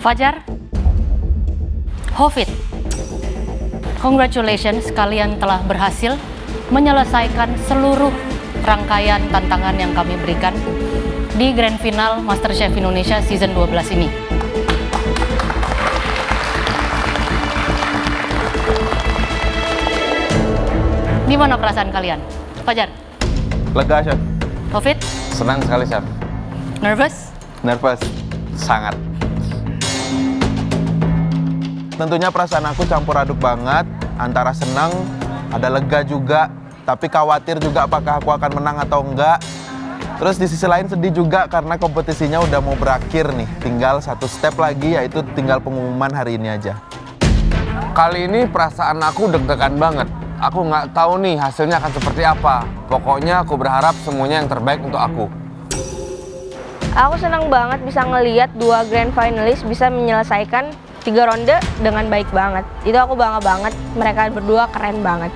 Fajar, Hofid, congratulations, kalian telah berhasil menyelesaikan seluruh rangkaian tantangan yang kami berikan di Grand Final MasterChef Indonesia Season 12 ini. Gimana perasaan kalian? Fajar? Lega, Chef. Hofid? Senang sekali, Chef. Nervous? Nervous. Sangat. Tentunya perasaan aku campur aduk banget, antara senang, ada lega juga, tapi khawatir juga apakah aku akan menang atau enggak. Terus di sisi lain sedih juga karena kompetisinya udah mau berakhir nih. Tinggal satu step lagi, yaitu tinggal pengumuman hari ini aja. Kali ini perasaan aku deg-degan banget. Aku nggak tahu nih hasilnya akan seperti apa. Pokoknya aku berharap semuanya yang terbaik untuk aku. Aku senang banget bisa ngeliat dua grand finalis bisa menyelesaikan 3 ronde dengan baik banget. Itu aku bangga banget, mereka berdua keren banget.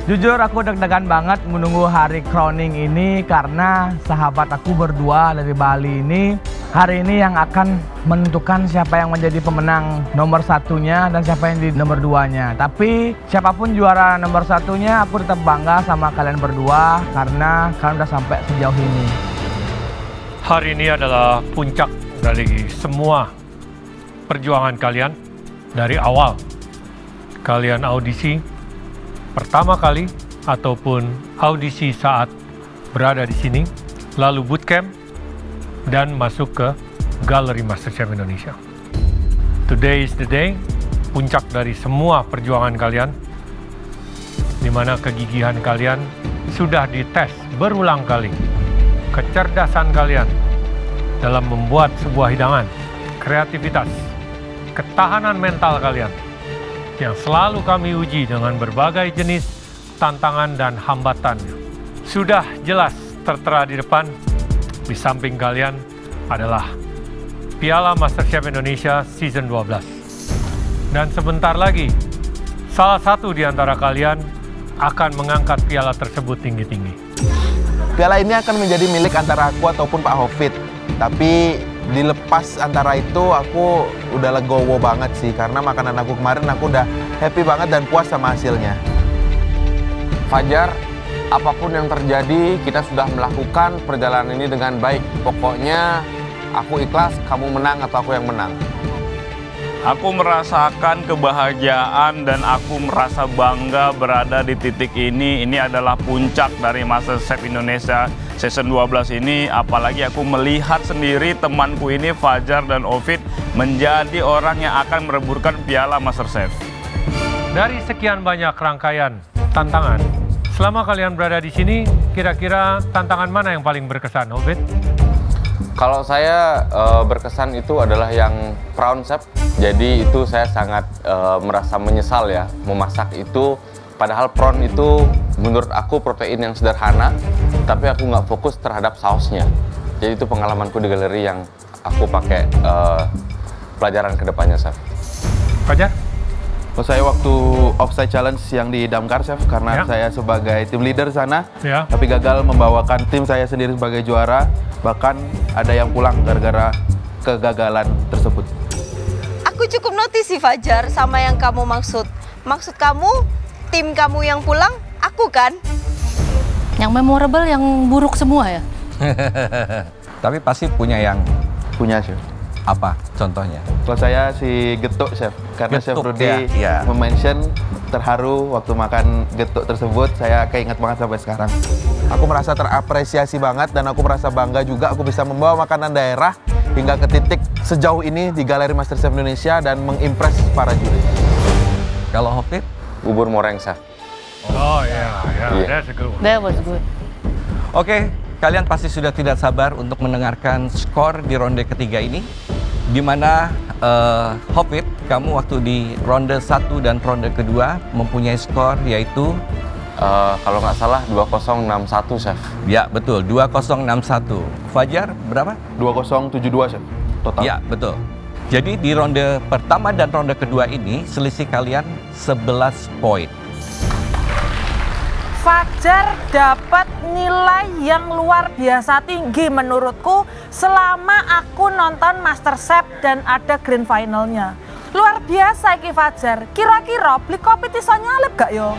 Jujur aku deg-degan banget menunggu hari crowning ini karena sahabat aku berdua dari Bali ini hari ini yang akan menentukan siapa yang menjadi pemenang nomor satunya dan siapa yang di nomor 2-nya. Tapi siapapun juara nomor satunya, aku tetap bangga sama kalian berdua karena kalian udah sampai sejauh ini. Hari ini adalah puncak dari semua perjuangan kalian dari awal. Kalian audisi pertama kali ataupun audisi saat berada di sini, lalu bootcamp dan masuk ke Galeri MasterChef Indonesia. Today is the day, puncak dari semua perjuangan kalian, di mana kegigihan kalian sudah dites berulang kali. Kecerdasan kalian dalam membuat sebuah hidangan, kreativitas, ketahanan mental kalian yang selalu kami uji dengan berbagai jenis tantangan dan hambatannya. Sudah jelas tertera di depan, di samping kalian adalah Piala MasterChef Indonesia Season 12. Dan sebentar lagi, salah satu di antara kalian akan mengangkat piala tersebut tinggi-tinggi. Piala ini akan menjadi milik antara aku ataupun Pak Hofid. Tapi dilepas antara itu aku udah legowo banget sih. Karena makanan aku kemarin aku udah happy banget dan puas sama hasilnya. Fajar, apapun yang terjadi, kita sudah melakukan perjalanan ini dengan baik. Pokoknya aku ikhlas, kamu menang atau aku yang menang. Aku merasakan kebahagiaan dan aku merasa bangga berada di titik ini. Ini adalah puncak dari MasterChef Indonesia Season 12 ini. Apalagi aku melihat sendiri temanku ini, Fajar dan Hofid, menjadi orang yang akan mereburkan piala MasterChef. Dari sekian banyak rangkaian tantangan, selama kalian berada di sini, kira-kira tantangan mana yang paling berkesan, Hofid? Kalau saya berkesan itu adalah yang prawn, Chef. Jadi itu saya sangat merasa menyesal ya memasak itu. Padahal prawn itu menurut aku protein yang sederhana, tapi aku nggak fokus terhadap sausnya. Jadi itu pengalamanku di galeri yang aku pakai pelajaran kedepannya, Chef. Fajar? Kalau saya waktu offside challenge yang di Damkar, Chef, karena saya sebagai tim leader sana, tapi gagal membawakan tim saya sendiri sebagai juara, bahkan ada yang pulang gara-gara kegagalan tersebut. Aku cukup notice sih Fajar sama yang kamu maksud. Maksud kamu, tim kamu yang pulang, aku kan? Yang memorable, yang buruk semua ya? Tapi pasti punya yang... Punya, Chef. Apa contohnya? Kalau saya si getuk, Chef. Karena Chef Rudy mention terharu waktu makan getuk tersebut. Saya keinget banget sampai sekarang. Aku merasa terapresiasi banget dan aku merasa bangga juga aku bisa membawa makanan daerah hingga ke titik sejauh ini di Galeri MasterChef Indonesia dan mengimpress para juri. Kalau Hofid? Bubur moreng, Chef. Oh that's a good one. That was good. Oke, kalian pasti sudah tidak sabar untuk mendengarkan skor di ronde ketiga ini. Di mana Hofid, kamu waktu di ronde 1 dan ronde kedua mempunyai skor yaitu kalau nggak salah 2061, Chef. Ya, betul, 2061. Fajar berapa? 2072, Chef. Total. Ya, betul. Jadi di ronde pertama dan ronde kedua ini selisih kalian 11 poin. Fajar dapat nilai yang luar biasa tinggi menurutku selama aku nonton MasterChef dan ada grand finalnya. Luar biasa Ki Fajar. Kira-kira beli kopi iso nyalip gak yo?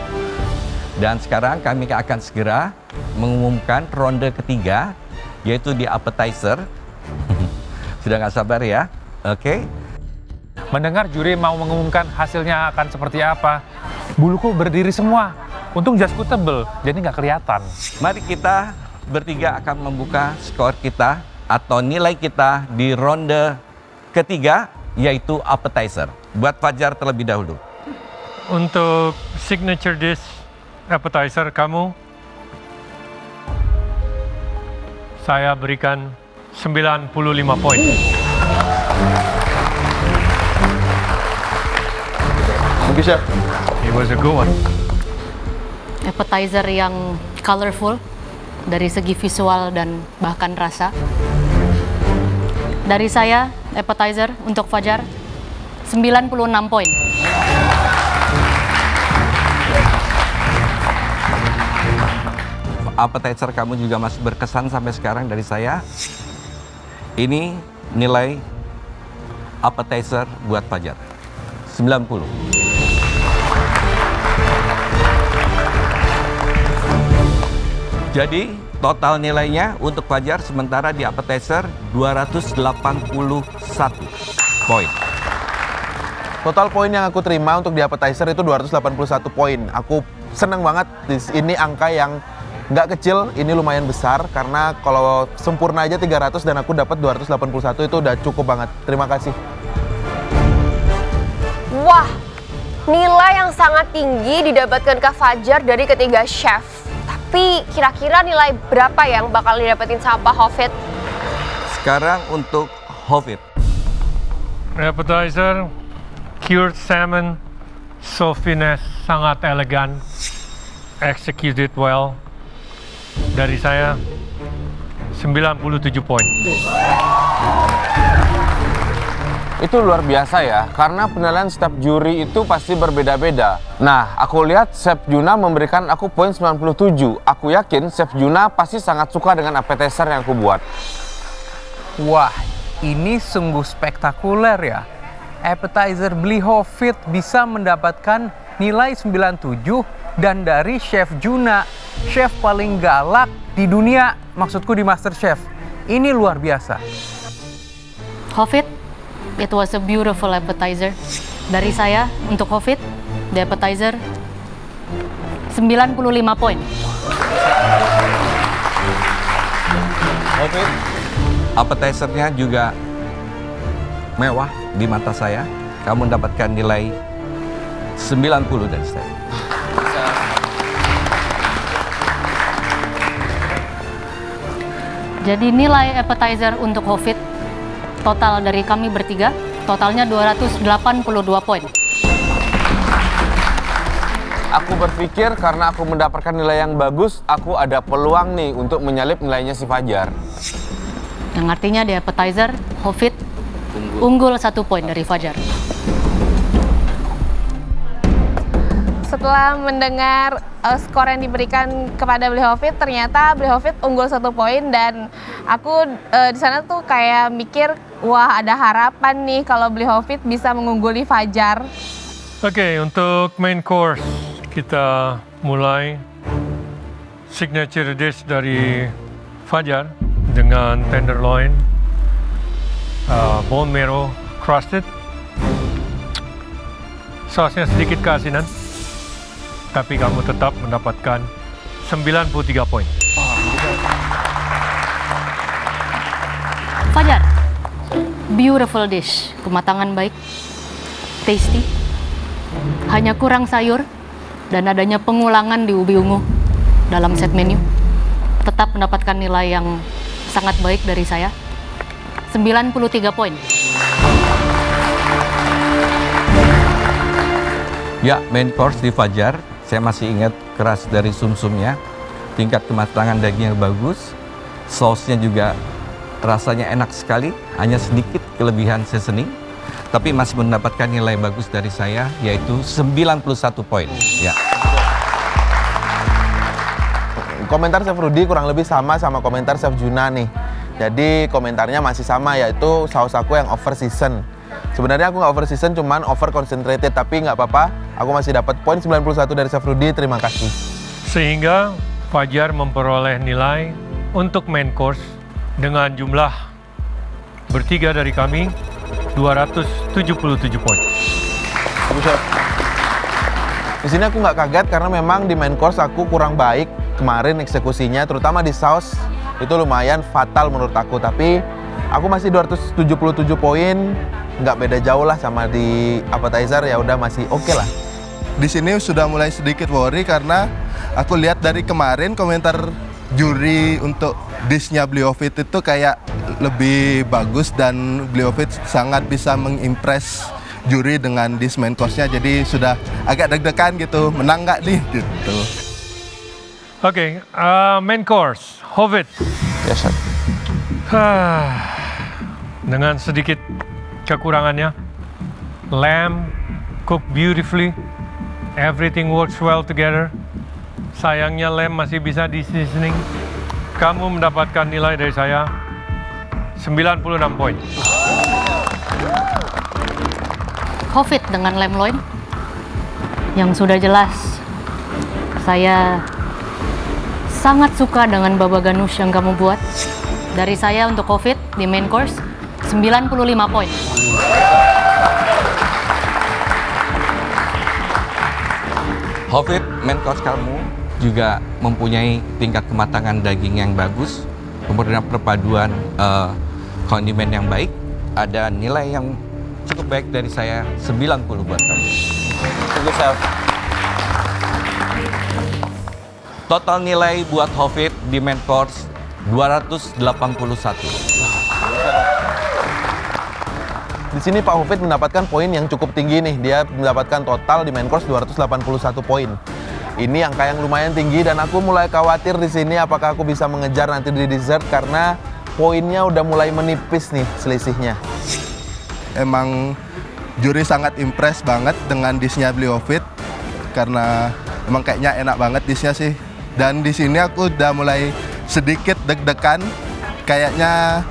Dan sekarang kami akan segera mengumumkan ronde ketiga, yaitu di appetizer. Sudah nggak sabar ya? Oke. Mendengar juri mau mengumumkan hasilnya akan seperti apa, buluku berdiri semua. Untung jasku tebel, jadi nggak kelihatan. Mari kita bertiga akan membuka skor kita atau nilai kita di ronde ketiga, yaitu appetizer. Buat Fajar terlebih dahulu. Untuk signature dish appetizer kamu, saya berikan 95 poin. Thank you, Chef. It was a good one. Appetizer yang colorful dari segi visual dan bahkan rasa. Dari saya, appetizer untuk Fajar 96 poin. Appetizer kamu juga masih berkesan sampai sekarang dari saya. Ini nilai appetizer buat Fajar 90. Jadi total nilainya untuk Fajar sementara di appetizer 281 poin. Total poin yang aku terima untuk di appetizer itu 281 poin. Aku seneng banget, ini angka yang nggak kecil, ini lumayan besar. Karena kalau sempurna aja 300 dan aku dapat 281 itu udah cukup banget. Terima kasih. Wah, nilai yang sangat tinggi didapatkan Kak Fajar dari ketiga chef. Tapi kira-kira nilai berapa yang bakal didapetin sama Pak Hovit? Sekarang untuk Hovit. Appetizer, cured salmon, so finesse, sangat elegan, executed well. Dari saya, 97 poin. Itu luar biasa ya, karena penilaian setiap juri itu pasti berbeda-beda. Nah, aku lihat Chef Juna memberikan aku poin 97. Aku yakin Chef Juna pasti sangat suka dengan appetizer yang aku buat. Wah, ini sungguh spektakuler ya. Appetizer Bli Hovit bisa mendapatkan nilai 97 dan dari Chef Juna, chef paling galak di dunia, maksudku di MasterChef. Ini luar biasa. Hovit, it was a beautiful appetizer. Dari saya untuk Hovit, the appetizer 95 poin. Hovit, appetizernya juga mewah di mata saya. Kamu mendapatkan nilai 90 dari saya. Jadi nilai appetizer untuk Hovit total dari kami bertiga, totalnya 282 poin. Aku berpikir karena aku mendapatkan nilai yang bagus, aku ada peluang nih untuk menyalip nilainya si Fajar. Yang artinya di appetizer, Hovit unggul 1 poin dari Fajar. Setelah mendengar skor yang diberikan kepada Bli Hovit, ternyata Bli Hovit unggul 1 poin dan aku di sana tuh kayak mikir, wah ada harapan nih kalau Bli Hovit bisa mengungguli Fajar. Oke, untuk main course kita mulai signature dish dari Fajar dengan tenderloin, bone marrow crusted, sausnya sedikit keasinan. Tapi kamu tetap mendapatkan 93 poin. Fajar, beautiful dish, kematangan baik, tasty, hanya kurang sayur dan adanya pengulangan di ubi ungu dalam set menu. Tetap mendapatkan nilai yang sangat baik dari saya, 93 poin. Ya, main course di Fajar. Saya masih ingat keras dari sumsumnya, tingkat kematangan dagingnya bagus, sausnya juga rasanya enak sekali, hanya sedikit kelebihan seasoning, tapi masih mendapatkan nilai bagus dari saya, yaitu 91 poin. Ya. Komentar Chef Rudy kurang lebih sama komentar Chef Juna nih. Jadi komentarnya masih sama, yaitu saus aku yang over season. Sebenarnya aku nggak over season, cuman over concentrated, tapi nggak apa-apa. Aku masih dapat poin 91 dari Chef Rudy, terima kasih. Sehingga Fajar memperoleh nilai untuk main course dengan jumlah bertiga dari kami 277 poin. Di sini aku nggak kaget karena memang di main course aku kurang baik kemarin eksekusinya, terutama di saus itu lumayan fatal menurut aku. Tapi aku masih 277 poin, nggak beda jauh lah sama di appetizer, ya udah masih oke lah. Di sini sudah mulai sedikit worry karena aku lihat dari kemarin komentar juri untuk dishnya Bliofit itu kayak lebih bagus dan Bliofit sangat bisa mengimpress juri dengan dish main course-nya, jadi sudah agak deg-degan gitu, menang nggak nih gitu. Oke, main course, Hovit. Yes, sir. Dengan sedikit kekurangannya, lamb cooked beautifully, everything works well together. Sayangnya lamb masih bisa di seasoning. Kamu mendapatkan nilai dari saya 96 poin. Hovit dengan lamb loin yang sudah jelas saya sangat suka dengan baba ganoush yang kamu buat. Dari saya untuk Hovit di main course 95 poin. Hovit, main course kamu juga mempunyai tingkat kematangan daging yang bagus, kemudian perpaduan kondimen yang baik, ada nilai yang cukup baik dari saya 90 buat kamu. Tunggu, Chef. Total nilai buat Hovit di main course 281. Di sini Pak Hovit mendapatkan poin yang cukup tinggi nih. Dia mendapatkan total di main course 281 poin. Ini angka yang lumayan tinggi dan aku mulai khawatir di sini apakah aku bisa mengejar nanti di dessert karena poinnya udah mulai menipis nih selisihnya. Emang juri sangat impress banget dengan dishnya Bliofit karena emang kayaknya enak banget dishnya sih. Dan di sini aku udah mulai sedikit deg-degan, kayaknya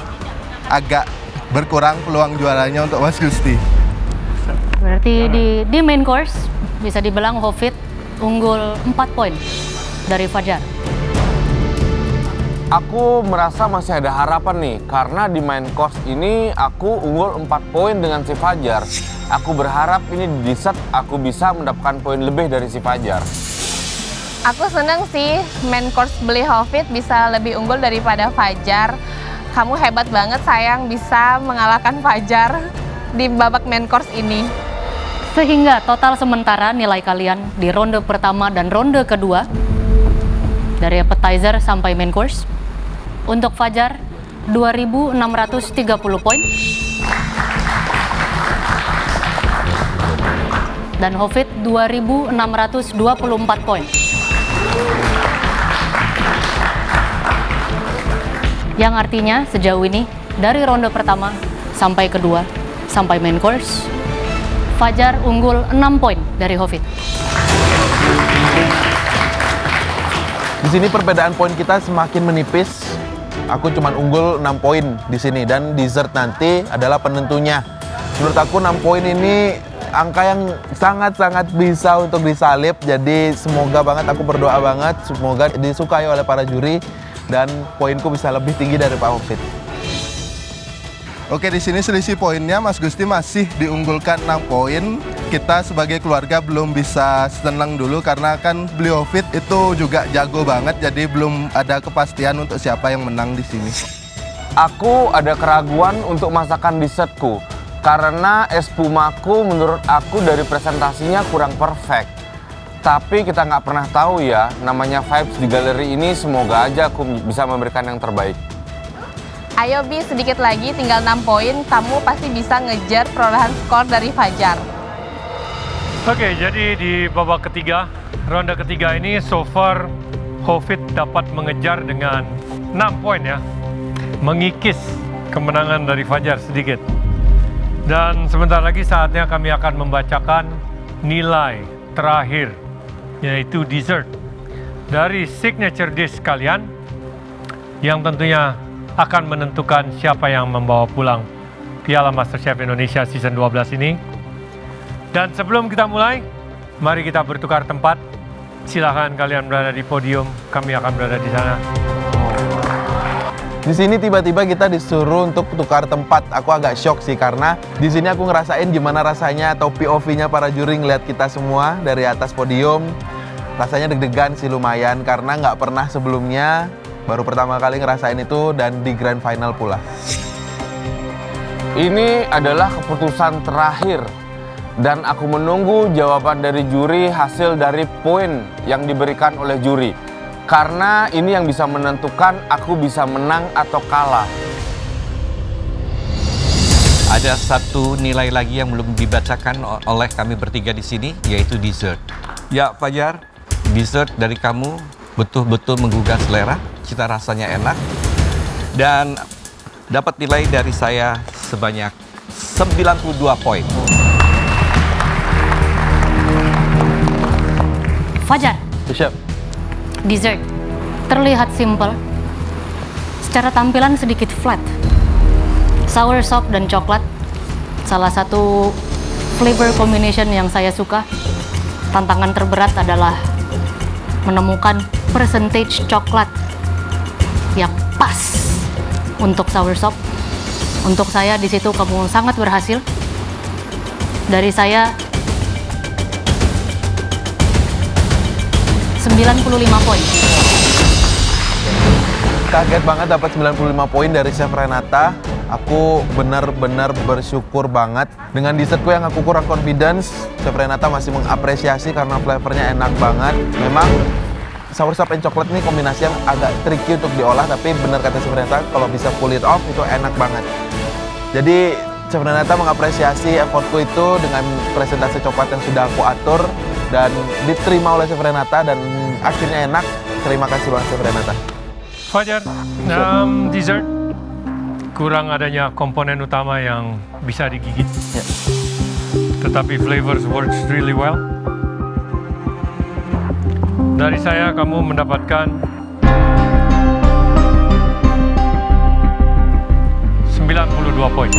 agak berkurang peluang juaranya untuk Mas Gusti. Berarti di main course bisa dibilang Hovit unggul 4 poin dari Fajar. Aku merasa masih ada harapan nih, karena di main course ini aku unggul 4 poin dengan si Fajar. Aku berharap ini di dessert aku bisa mendapatkan poin lebih dari si Fajar. Aku seneng sih main course beli Hovit bisa lebih unggul daripada Fajar. Kamu hebat banget sayang bisa mengalahkan Fajar di babak main course ini. Sehingga total sementara nilai kalian di ronde pertama dan ronde kedua dari appetizer sampai main course untuk Fajar 2.630 poin dan Hovit 2.624 poin. Yang artinya sejauh ini dari ronde pertama sampai kedua sampai main course Fajar unggul 6 poin dari Hovit. Di sini perbedaan poin kita semakin menipis. Aku cuma unggul 6 poin di sini dan dessert nanti adalah penentunya. Menurut aku 6 poin ini angka yang sangat-sangat bisa untuk disalip. Jadi semoga banget, aku berdoa banget semoga disukai oleh para juri dan poinku bisa lebih tinggi dari Pak Hovit. Oke, di sini selisih poinnya Mas Gusti masih diunggulkan 6 poin. Kita sebagai keluarga belum bisa senang dulu karena kan Bliofit itu juga jago banget, jadi belum ada kepastian untuk siapa yang menang di sini. Aku ada keraguan untuk masakan dessertku karena espumaku menurut aku dari presentasinya kurang perfect. Tapi kita nggak pernah tahu ya, namanya vibes di galeri ini, semoga aja aku bisa memberikan yang terbaik. Ayo Bi, sedikit lagi, tinggal 6 poin, kamu pasti bisa ngejar perolehan skor dari Fajar. Oke, jadi di babak ketiga, ronde ketiga ini so far Hovit dapat mengejar dengan 6 poin ya. Mengikis kemenangan dari Fajar sedikit. Dan sebentar lagi saatnya kami akan membacakan nilai terakhir, yaitu dessert. dari signature dish kalian yang tentunya akan menentukan siapa yang membawa pulang Piala MasterChef Indonesia Season 12 ini. Dan sebelum kita mulai, mari kita bertukar tempat. Silakan kalian berada di podium, kami akan berada di sana. Di sini tiba-tiba kita disuruh untuk tukar tempat. Aku agak shock sih karena di sini aku ngerasain gimana rasanya atau POV-nya para juri ngeliat kita semua dari atas podium. Rasanya deg-degan sih lumayan karena nggak pernah sebelumnya, baru pertama kali ngerasain itu dan di grand final pula. Ini adalah keputusan terakhir dan aku menunggu jawaban dari juri hasil dari poin yang diberikan oleh juri. Karena ini yang bisa menentukan aku bisa menang atau kalah. Ada satu nilai lagi yang belum dibacakan oleh kami bertiga di sini, yaitu dessert. Ya, Fajar, dessert dari kamu betul-betul menggugah selera, cita rasanya enak, dan dapat nilai dari saya sebanyak 92 poin. Fajar, Chef. dessert terlihat simple, secara tampilan sedikit flat. Sour sop dan coklat, salah satu flavor combination yang saya suka. Tantangan terberat adalah menemukan percentage coklat yang pas untuk sour sop. Untuk saya di situ kamu sangat berhasil. Dari saya 95 poin. Kaget banget dapat 95 poin dari Chef Renata. Aku benar-benar bersyukur banget. Dengan dessertku yang aku kurang confidence, Chef Renata masih mengapresiasi karena flavornya enak banget. Memang sour sop and coklat ini kombinasi yang agak tricky untuk diolah, tapi benar kata Chef Renata, kalau bisa pull it off itu enak banget. Jadi Chef Renata mengapresiasi effortku itu dengan presentasi coklat yang sudah aku atur dan diterima oleh Chef Renata dan akhirnya enak. Terima kasih banget Chef Renata. Fajar, dessert kurang adanya komponen utama yang bisa digigit. Tetapi flavors works really well. Dari saya kamu mendapatkan 92 poin.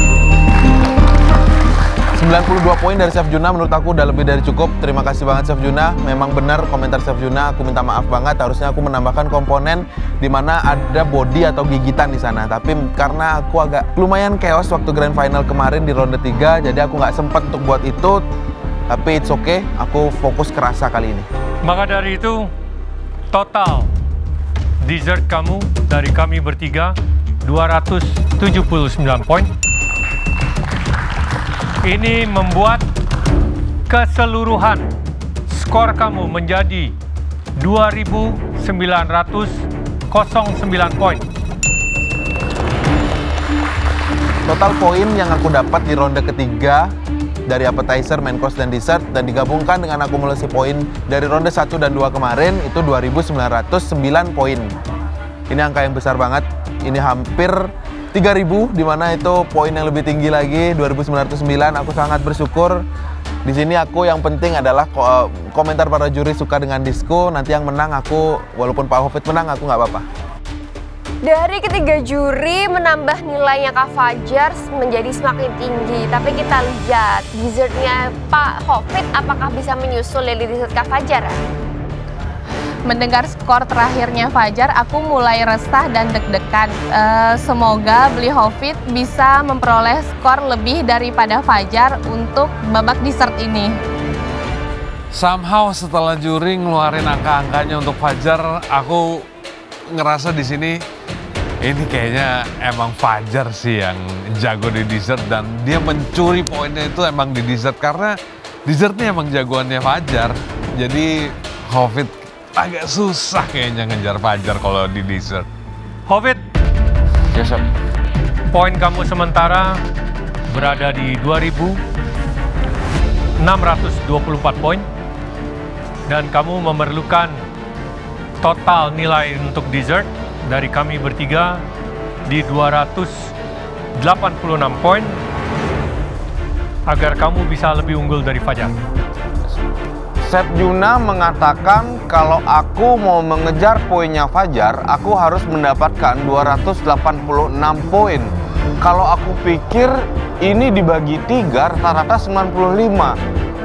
92 poin dari Chef Juna menurut aku udah lebih dari cukup. Terima kasih banget Chef Juna. Memang benar komentar Chef Juna, aku minta maaf banget. Harusnya aku menambahkan komponen di mana ada body atau gigitan di sana. Tapi karena aku agak lumayan chaos waktu grand final kemarin di ronde 3, jadi aku nggak sempat untuk buat itu. Tapi it's okay, aku fokus ke rasa kali ini. Maka dari itu, total dessert kamu dari kami bertiga 279 poin. Ini membuat keseluruhan skor kamu menjadi 2.909 poin. Total poin yang aku dapat di ronde ketiga dari appetizer, main course, dan dessert dan digabungkan dengan akumulasi poin dari ronde 1 dan 2 kemarin itu 2.909 poin. Ini angka yang besar banget. Ini hampir 3.000, di mana itu poin yang lebih tinggi lagi, 2.909. Aku sangat bersyukur. Di sini aku yang penting adalah komentar para juri suka dengan disku. Nanti yang menang aku, walaupun Pak Hofit menang, aku nggak apa-apa. Dari ketiga juri menambah nilainya Kak Fajar menjadi semakin tinggi. Tapi kita lihat dessertnya Pak Hofit apakah bisa menyusul dari dessert Kak Fajar? Mendengar skor terakhirnya Fajar, aku mulai resah dan deg-degan. Semoga Blihofit bisa memperoleh skor lebih daripada Fajar untuk babak dessert ini. Somehow setelah juri ngeluarin angka-angkanya untuk Fajar, aku ngerasa di sini ini kayaknya emang Fajar sih yang jago di dessert dan dia mencuri poinnya itu emang di dessert karena dessertnya emang jagoannya Fajar. Jadi Hofit agak susah kayaknya ngejar Fajar kalau di dessert. Hofit, yes, sir. Poin kamu sementara berada di 2.624 poin dan kamu memerlukan total nilai untuk dessert dari kami bertiga di 286 poin agar kamu bisa lebih unggul dari Fajar. Chef Juna mengatakan kalau aku mau mengejar poinnya Fajar, aku harus mendapatkan 286 poin. Kalau aku pikir ini dibagi 3 rata-rata 95.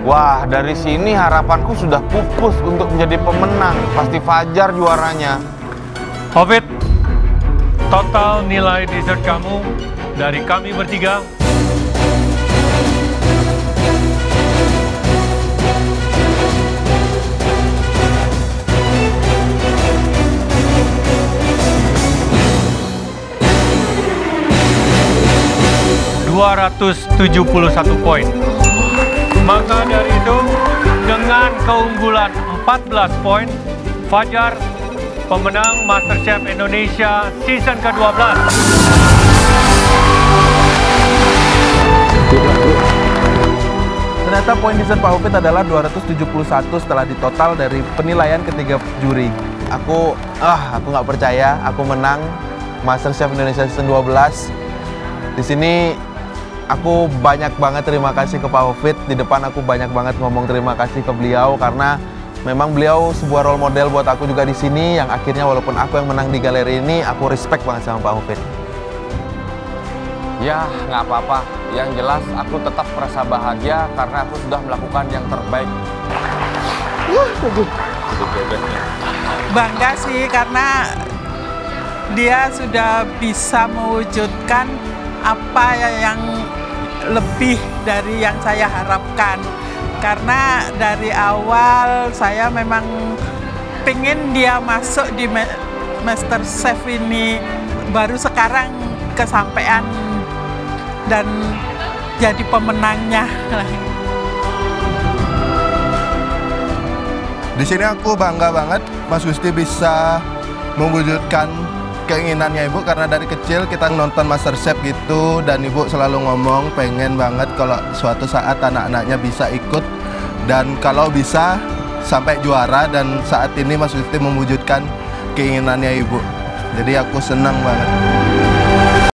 Wah, dari sini harapanku sudah pupus untuk menjadi pemenang. Pasti Fajar juaranya. Hofid, total nilai dessert kamu dari kami bertiga ...271 poin. Maka dari itu, dengan keunggulan 14 poin, Fajar pemenang MasterChef Indonesia season ke-12. Ternyata poin dessert Pak Hofid adalah 271 setelah ditotal dari penilaian ketiga juri. Aku nggak percaya, aku menang MasterChef Indonesia season 12. Di sini aku banyak banget terima kasih ke Pak Hofid. Di depan aku banyak banget ngomong terima kasih ke beliau karena memang beliau sebuah role model buat aku juga di sini. Yang akhirnya walaupun aku yang menang di galeri ini, aku respect banget sama Pak Hofid. Ya, nggak apa-apa. Yang jelas aku tetap merasa bahagia karena aku sudah melakukan yang terbaik. Bangga sih karena dia sudah bisa mewujudkan apa yang lebih dari yang saya harapkan. Karena dari awal saya memang pengen dia masuk di MasterChef ini, baru sekarang kesampaian dan jadi pemenangnya. Di sini aku bangga banget Mas Gusti bisa mewujudkan keinginannya Ibu, karena dari kecil kita nonton MasterChef gitu dan Ibu selalu ngomong pengen banget kalau suatu saat anak-anaknya bisa ikut dan kalau bisa sampai juara, dan saat ini Mas Gusti mewujudkan keinginannya Ibu. Jadi aku senang banget.